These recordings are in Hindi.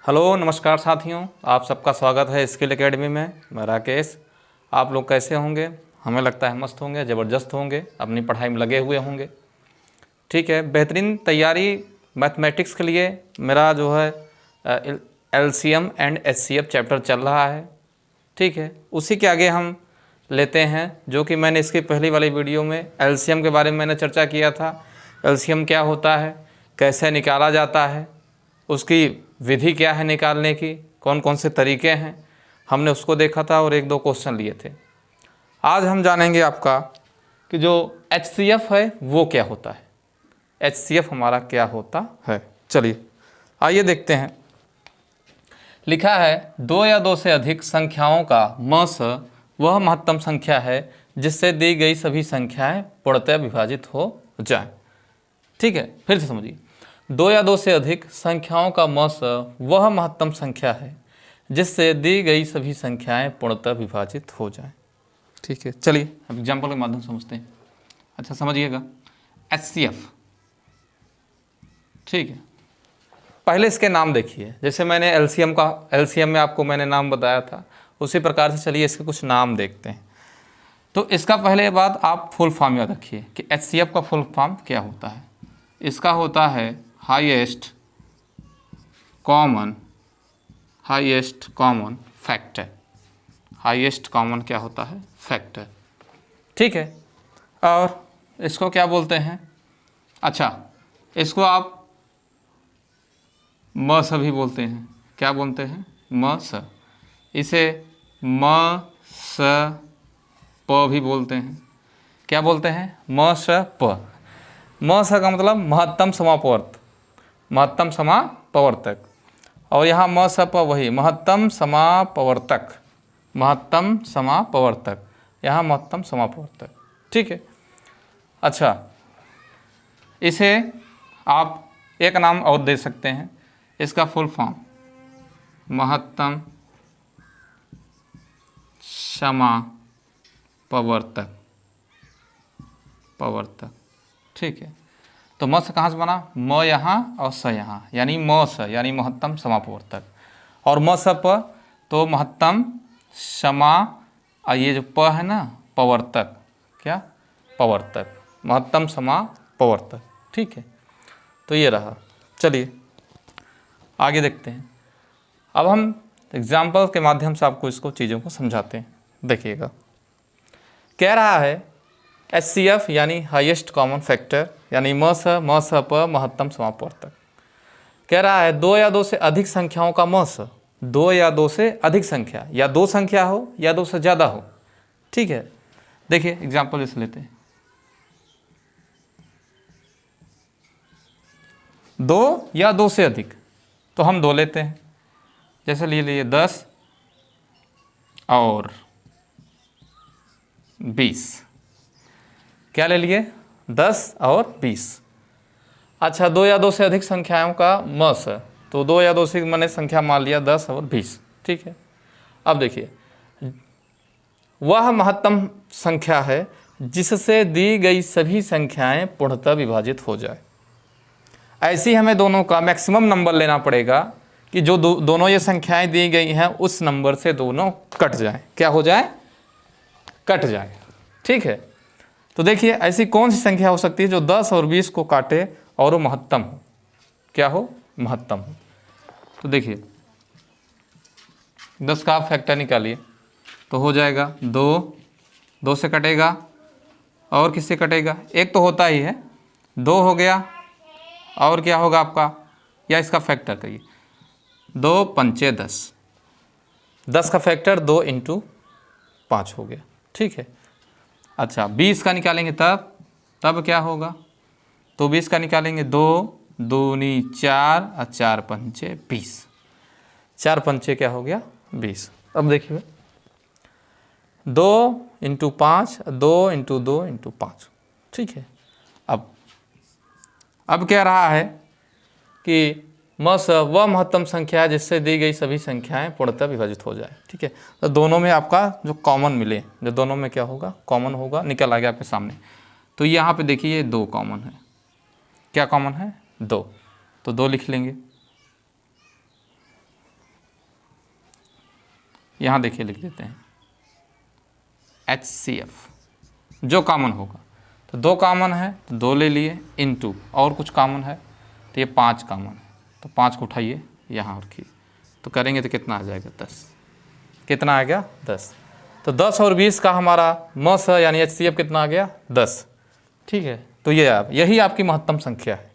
हेलो नमस्कार साथियों, आप सबका स्वागत है स्किल एकेडमी में। मैं राकेश। आप लोग कैसे होंगे? हमें लगता है मस्त होंगे, ज़बरदस्त होंगे, अपनी पढ़ाई में लगे हुए होंगे। ठीक है, बेहतरीन तैयारी मैथमेटिक्स के लिए मेरा जो है एलसीएम एंड एचसीएफ चैप्टर चल रहा है। ठीक है, उसी के आगे हम लेते हैं, जो कि मैंने इसकी पहली वाली वीडियो में एलसीएम के बारे में मैंने चर्चा किया था। एलसीएम क्या होता है, कैसे निकाला जाता है, उसकी विधि क्या है निकालने की, कौन कौन से तरीके हैं, हमने उसको देखा था और एक दो क्वेश्चन लिए थे। आज हम जानेंगे आपका कि जो एचसीएफ है वो क्या होता है। एचसीएफ हमारा क्या होता है, चलिए आइए देखते हैं। लिखा है, दो या दो से अधिक संख्याओं का मस वह महत्तम संख्या है जिससे दी गई सभी संख्याएं पूर्णतः विभाजित हो जाएं। ठीक है, फिर से समझिए। दो या दो से अधिक संख्याओं का मस वह महत्तम संख्या है जिससे दी गई सभी संख्याएं पूर्णतः विभाजित हो जाएं। ठीक है, चलिए अब एग्जाम्पल के माध्यम से समझते हैं। अच्छा समझिएगा, एचसीएफ। ठीक है, पहले इसके नाम देखिए। जैसे मैंने एलसीएम में आपको मैंने नाम बताया था, उसी प्रकार से चलिए इसके कुछ नाम देखते हैं। तो इसका पहले बात आप फुल फॉर्म याद रखिए कि एचसीएफ का फुल फॉर्म क्या होता है। इसका होता है highest common factor. Highest common क्या होता है, फैक्टर। ठीक है, और इसको क्या बोलते हैं? अच्छा, इसको आप मस भी बोलते हैं। क्या बोलते हैं? मस। इसे मस प भी बोलते हैं। क्या बोलते हैं? मस प। मस का मतलब महत्तम समापवर्त, महत्तम समापवर्तक। और यहाँ मस प वही महत्तम समापवर्तक, महत्तम समापवर्तक, यहाँ महत्तम समापवर्तक। ठीक है, अच्छा इसे आप एक नाम और दे सकते हैं। इसका फुल फॉर्म महत्तम समापवर्तक, पवर्तक। ठीक है, तो म से कहाँ से बना? म यहाँ और स यहाँ, यानी म स यानी महत्तम समापवर्तक। और म स प तो महत्तम समा, ये जो प है ना, पवर्तक। क्या? पवर्तक, महत्तम समापवर्तक। ठीक है, तो ये रहा। चलिए आगे देखते हैं। अब हम एग्जाम्पल के माध्यम से आपको इसको चीज़ों को समझाते हैं। देखिएगा, कह रहा है एचसीएफ यानी हाईएस्ट कॉमन फैक्टर, यानी म स प महत्तम समापवर्तक। कह रहा है दो या दो से अधिक संख्याओं का मस, दो या दो से अधिक संख्या, या दो संख्या हो या दो से ज़्यादा हो। ठीक है, देखिए एग्जाम्पल इस लेते हैं। दो या दो से अधिक, तो हम दो लेते हैं। जैसे ले लिए 10 और 20। क्या ले लिए? 10 और 20। अच्छा, दो या दो से अधिक संख्याओं का मस है, तो दो या दो से मैंने संख्या मान लिया 10 और 20। ठीक है, अब देखिए, वह महत्तम संख्या है जिससे दी गई सभी संख्याएं पूर्णतः विभाजित हो जाए। ऐसी हमें दोनों का मैक्सिमम नंबर लेना पड़ेगा कि जो दोनों ये संख्याएं दी गई हैं उस नंबर से दोनों कट जाएं। क्या हो जाए? कट जाए। ठीक है, तो देखिए ऐसी कौन सी संख्या हो सकती है जो 10 और 20 को काटे और वो महत्तम हो? क्या हो? महत्तम हो। तो देखिए 10 का आप फैक्टर निकालिए तो हो जाएगा 2, 2 से कटेगा और किससे कटेगा? एक तो होता ही है, 2 हो गया और क्या होगा आपका, या इसका फैक्टर करिए, 2 पंचे 10, 10 का फैक्टर 2 इंटू 5 हो गया। ठीक है, अच्छा 20 का निकालेंगे तब क्या होगा? तो 20 का निकालेंगे 2 दूनी 4 और 4 पंचे 20, 4 पंचे क्या हो गया? 20। अब देखिए 2 इंटू 5, 2 इंटू 2 इंटू 5। ठीक है, अब कह रहा है कि मस वह महत्तम संख्या है जिससे दी गई सभी संख्याएं पूर्णतः विभाजित हो जाए। ठीक है, तो दोनों में आपका जो कॉमन मिले, जो दोनों में क्या होगा? कॉमन होगा, निकल आ गया आपके सामने। तो यहाँ पे देखिए 2 कॉमन है। क्या कॉमन है? 2, तो 2 लिख लेंगे। यहाँ देखिए लिख देते हैं HCF, जो कॉमन होगा। तो 2 कॉमन है तो 2 ले लिए, इनटू और कुछ कॉमन है तो ये 5 कॉमन है, तो 5 को उठाइए यहाँ रखिए, तो करेंगे तो कितना आ जाएगा 10। कितना आ गया 10। तो 10 और 20 का हमारा मस है यानी HCF कितना आ गया 10। ठीक है, तो ये यही आपकी महत्तम संख्या है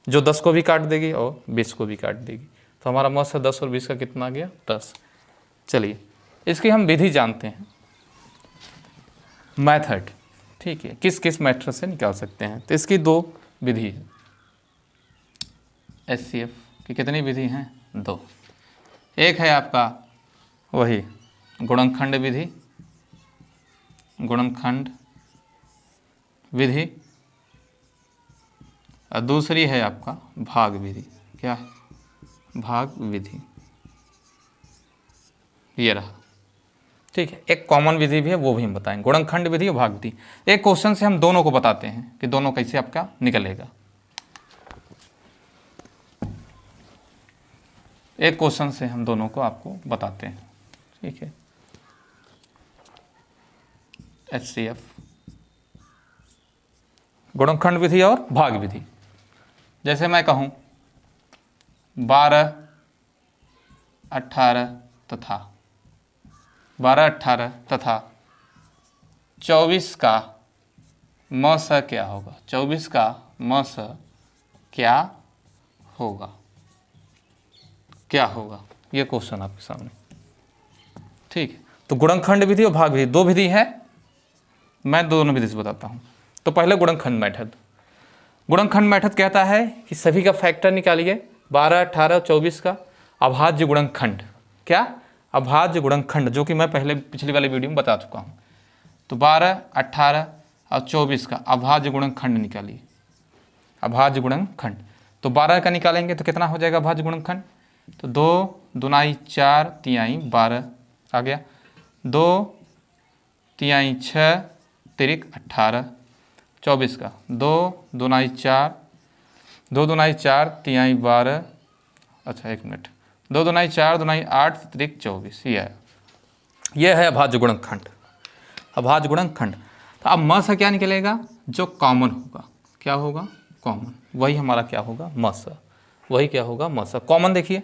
जो 10 को भी काट देगी और 20 को भी काट देगी। तो हमारा मस है 10 और 20 का कितना आ गया 10। चलिए इसकी हम विधि जानते हैं, मेथड। ठीक है, किस किस मेथड से निकाल सकते हैं। तो इसकी 2 विधि है। HCF की कितनी विधि हैं 2। एक है आपका वही गुणनखंड विधि, गुणनखंड विधि, और दूसरी है आपका भाग विधि। क्या है? भाग विधि। ये रहा। ठीक है, एक कॉमन विधि भी है वो भी हम बताएंगे, गुणनखंड विधि और भाग विधि। एक क्वेश्चन से हम दोनों को बताते हैं कि दोनों कैसे आपका निकलेगा। एक क्वेश्चन से हम दोनों को आपको बताते हैं। ठीक है, HCF, गुणनखंड विधि और भाग विधि। जैसे मैं कहूँ 12, 18 तथा 24 का मस क्या होगा, 24 का मस क्या होगा, क्या होगा, ये क्वेश्चन आपके सामने। ठीक है, तो गुणनखंड विधि और भाग विधि 2 विधि है, मैं दोनों विधि से बताता हूँ। तो पहले गुणनखंड मेथड। गुणनखंड मेथड कहता है कि सभी का फैक्टर निकालिए, 12, 18, 24 का अभाज्य गुणनखंड। क्या? अभाज्य गुणनखंड, जो कि मैं पहले पिछली वाली वीडियो में बता चुका हूँ। तो 12, 18 और 24 का अभाज्य गुणनखंड निकालिए, अभाज्य गुणनखंड। तो 12 का निकालेंगे तो कितना हो जाएगा अभाज्य गुणनखंड, तो 2 दूनाई 4 तिहाई 12 आ गया, 2 तिहाई 6 तिरिक 18, 24 का 2 दूनाई 4, 2 दूनाई 4 तिहाई 12, अच्छा 1 मिनट, 2 दूनाई 4 दूनाई 8 तिरिक 24, ये है अभाज्य गुणनखंड, अभाज्य गुणनखंड। तो अब मस क्या निकलेगा, जो कॉमन होगा। क्या होगा? कॉमन, वही हमारा क्या होगा मस, वही क्या होगा मस। कॉमन देखिए,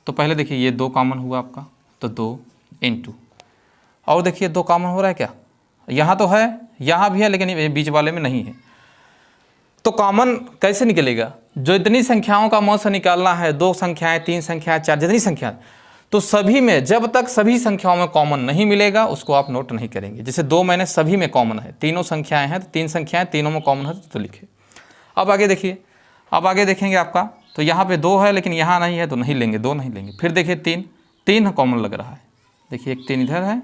तो पहले देखिए ये 2 कॉमन हुआ आपका, तो 2 इंटू, और देखिए 2 कॉमन हो रहा है क्या, यहाँ तो है, यहाँ भी है, लेकिन ये बीच वाले में नहीं है। तो कॉमन कैसे निकलेगा, जो इतनी संख्याओं का मस निकालना है, 2 संख्याएं 3 संख्याएं 4 जितनी संख्या, तो सभी में जब तक सभी संख्याओं में कॉमन नहीं मिलेगा उसको आप नोट नहीं करेंगे। जैसे 2 मैंने सभी में कॉमन है, तीनों संख्याएं हैं तो 3 संख्याएं तीनों में कॉमन है तो लिखे। अब आगे देखिए, अब आगे देखेंगे आपका, तो यहाँ पे 2 है लेकिन यहाँ नहीं है तो नहीं लेंगे, 2 नहीं लेंगे। फिर देखिए 3 कॉमन लग रहा है, देखिए एक 3 इधर है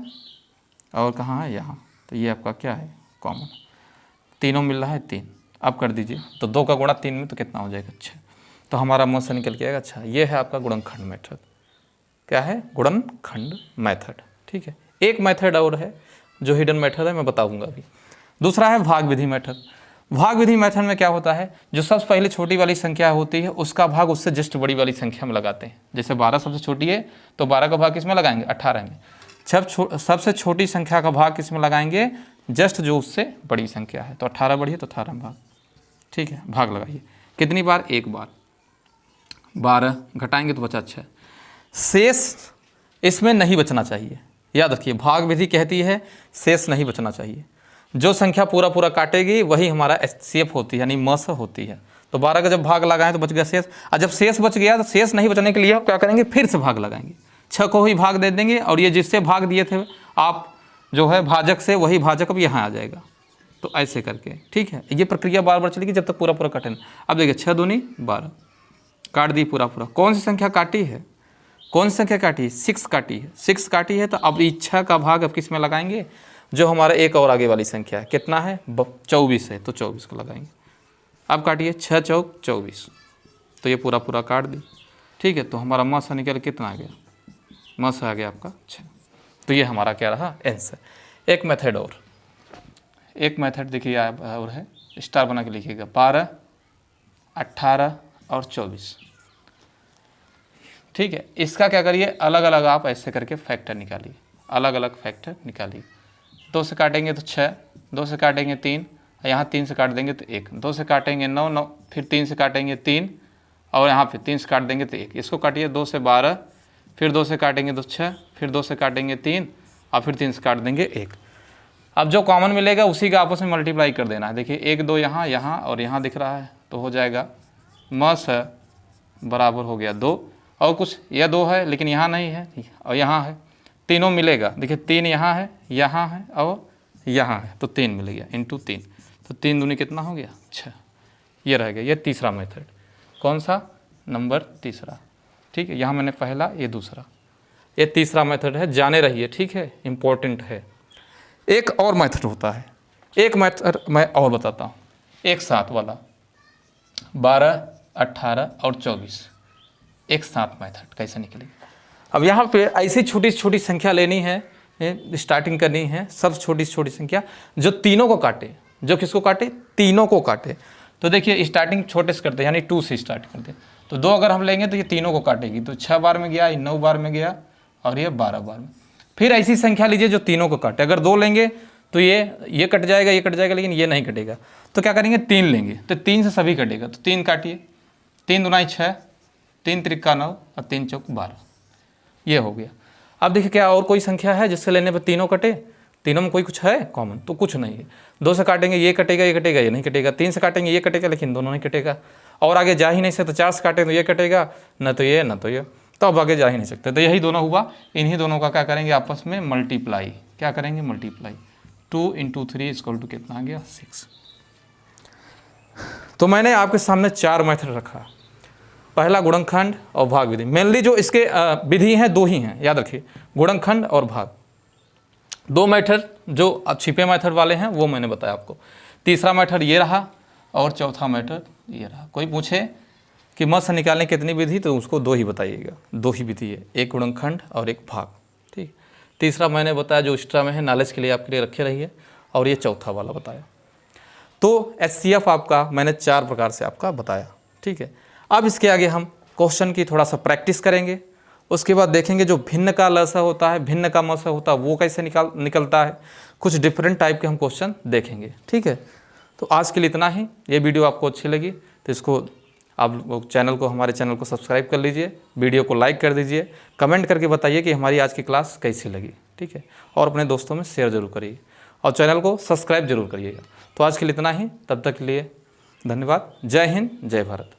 और कहाँ है यहाँ, तो ये आपका क्या है कॉमन, तीनों मिल रहा है 3। अब कर दीजिए, तो 2 का गुणा 3 में तो कितना हो जाएगा 6, तो हमारा मस निकल के आएगा। अच्छा, ये है आपका गुणनखंड मेथड। क्या है? गुणनखंड मेथड। ठीक है, एक मेथड और है जो हिडन मेथड है, मैं बताऊंगा अभी। दूसरा है भाग विधि मेथड। भाग विधि मेथड में क्या होता है, जो सबसे पहले छोटी वाली संख्या होती है उसका भाग उससे जस्ट बड़ी वाली संख्या में लगाते हैं। जैसे 12 सबसे छोटी है तो 12 का भाग किसमें लगाएंगे 18 में। सबसे छोटी संख्या का भाग किसमें लगाएंगे, जस्ट जो उससे बड़ी संख्या है। तो 18 बड़ी है तो 18 में भाग। ठीक है, भाग लगाइए, कितनी बार, एक बार। 12 घटाएंगे तो बचा 6, शेष इसमें नहीं बचना चाहिए। याद रखिए, भाग विधि कहती है शेष नहीं बचना चाहिए। जो संख्या पूरा पूरा काटेगी वही हमारा HCF होती है, यानी मस होती है। तो 12 का जब भाग लगाएं तो बच गया शेष, और जब शेष बच गया तो शेष नहीं बचने के लिए क्या करेंगे, फिर से भाग लगाएंगे, 6 को ही भाग दे देंगे, और ये जिससे भाग दिए थे आप जो है भाजक से, वही भाजक अब यहाँ आ जाएगा। तो ऐसे करके, ठीक है, ये प्रक्रिया बार बार चलेगी जब तक पूरा पूरा कटे ना। अब देखिए 6 दूनी 12 काट दी पूरा पूरा। कौन सी संख्या काटी है, कौन सी संख्या काटी है, 6 काटी है, 6 काटी है। तो अब इच्छा का भाग अब किस में लगाएंगे, जो हमारा एक और आगे वाली संख्या है, कितना है 24 है, तो 24 को लगाएंगे। अब काटिए 6 चौक 24, तो ये पूरा पूरा काट दी। ठीक है, तो हमारा मस निकल कितना आ गया, मस आ गया आपका 6। तो ये हमारा क्या रहा आंसर। एक मेथड और, एक मेथड देखिए और है, स्टार बना के लिखिएगा, 12, 18 और 24। ठीक है। इसका क्या करिए, अलग अलग आप ऐसे करके फैक्टर निकालिए, अलग अलग फैक्टर निकालिए। 2 से काटेंगे तो 6, 2 से काटेंगे 3, यहाँ 3 से काट देंगे तो 1, 2 से काटेंगे 9, 9 फिर 3 से काटेंगे 3, और यहाँ पे 3 से काट देंगे तो 1। इसको काटिए 2 से 12, फिर 2 से काटेंगे तो 6, फिर 2 से काटेंगे 3, और फिर 3 से काट देंगे 1। अब जो कॉमन मिलेगा उसी का आपस में मल्टीप्लाई कर देना है। देखिए 1 2 यहाँ, यहाँ और यहाँ दिख रहा है, तो हो जाएगा मस बराबर हो गया 2, और कुछ यह 2 है लेकिन यहाँ नहीं है और यहाँ है, तीनों मिलेगा। देखिए 3 यहाँ है और यहाँ है, तो 3 मिल गया इंटू 3, तो 3 दूनी कितना हो गया 6। ये रह गया, ये तीसरा मेथड। कौन सा? नंबर तीसरा। ठीक है, यहाँ मैंने पहला, ये दूसरा, ये तीसरा मेथड है, जाने रहिए। ठीक है, इम्पोर्टेंट है। एक और मेथड होता है, एक मेथड मैं और बताता हूँ, एक साथ वाला 12, 18 और 24, एक साथ मेथड कैसे निकलेगी। अब यहाँ पे ऐसी छोटी छोटी संख्या लेनी है, स्टार्टिंग करनी है, सब छोटी छोटी संख्या जो तीनों को काटे, जो किसको काटे, तीनों को काटे। तो देखिए स्टार्टिंग छोटे से करते हैं, यानी 2 से स्टार्ट करते हैं। तो 2 अगर हम लेंगे तो ये तीनों को काटेगी, तो 6 बार में गया, ये 9 बार में गया और ये 12 बार में। फिर ऐसी संख्या लीजिए जो तीनों को काटे। अगर 2 लेंगे तो ये कट जाएगा, ये कट जाएगा, लेकिन ये नहीं कटेगा। तो क्या करेंगे, 3 लेंगे, तो 3 से सभी कटेगा, तो 3 काटिए, 3 दूना 6, 3 त्रिका 9 और 3 चौक 12, ये हो गया। अब देखिए क्या और कोई संख्या है जिससे लेने पर तीनों कटे? तीनों में कोई कुछ है कॉमन? तो कुछ नहीं है। 2 से काटेंगे ये कटेगा, ये कटेगा, ये नहीं कटेगा। 3 से काटेंगे ये कटेगा, लेकिन दोनों नहीं कटेगा। और आगे जा ही नहीं सकते। 4 से काटेंगे तो ये कटेगा, न तो ये न तो ये, तो अब आगे जा ही नहीं सकते। तो यही दोनों हुआ, इन्हीं दोनों का क्या करेंगे, आपस में मल्टीप्लाई। क्या करेंगे, मल्टीप्लाई। 2 × 3 = कितना आ गया, 6। तो मैंने आपके सामने 4 मेथड रखा। पहला गुणनखंड और भाग विधि। मेनली जो इसके विधि हैं 2 ही हैं, याद रखिए, गुणनखंड और भाग। 2 मेथड जो छिपे मेथड वाले हैं वो मैंने बताया आपको। तीसरा मेथड ये रहा और चौथा मेथड ये रहा। कोई पूछे कि मत से निकालने कितनी विधि, तो उसको 2 ही बताइएगा। 2 ही विधि है, एक गुणनखंड और एक भाग। ठीक, तीसरा मैंने बताया जो एक्स्ट्रा में है, नॉलेज के लिए आपके लिए रखे रहिए, और ये चौथा वाला बताया। तो HCF आपका मैंने 4 प्रकार से आपका बताया। ठीक है, अब इसके आगे हम क्वेश्चन की थोड़ा सा प्रैक्टिस करेंगे। उसके बाद देखेंगे जो भिन्न का ल से होता है, भिन्न का म से होता है, वो कैसे निकलता है। कुछ डिफरेंट टाइप के हम क्वेश्चन देखेंगे। ठीक है, तो आज के लिए इतना ही। ये वीडियो आपको अच्छी लगी तो इसको आप हमारे चैनल को सब्सक्राइब कर लीजिए, वीडियो को लाइक कर दीजिए, कमेंट करके बताइए कि हमारी आज की क्लास कैसी लगी। ठीक है, और अपने दोस्तों में शेयर जरूर करिए और चैनल को सब्सक्राइब जरूर करिएगा। तो आज के लिए इतना ही, तब तक के लिए धन्यवाद। जय हिंद, जय भारत।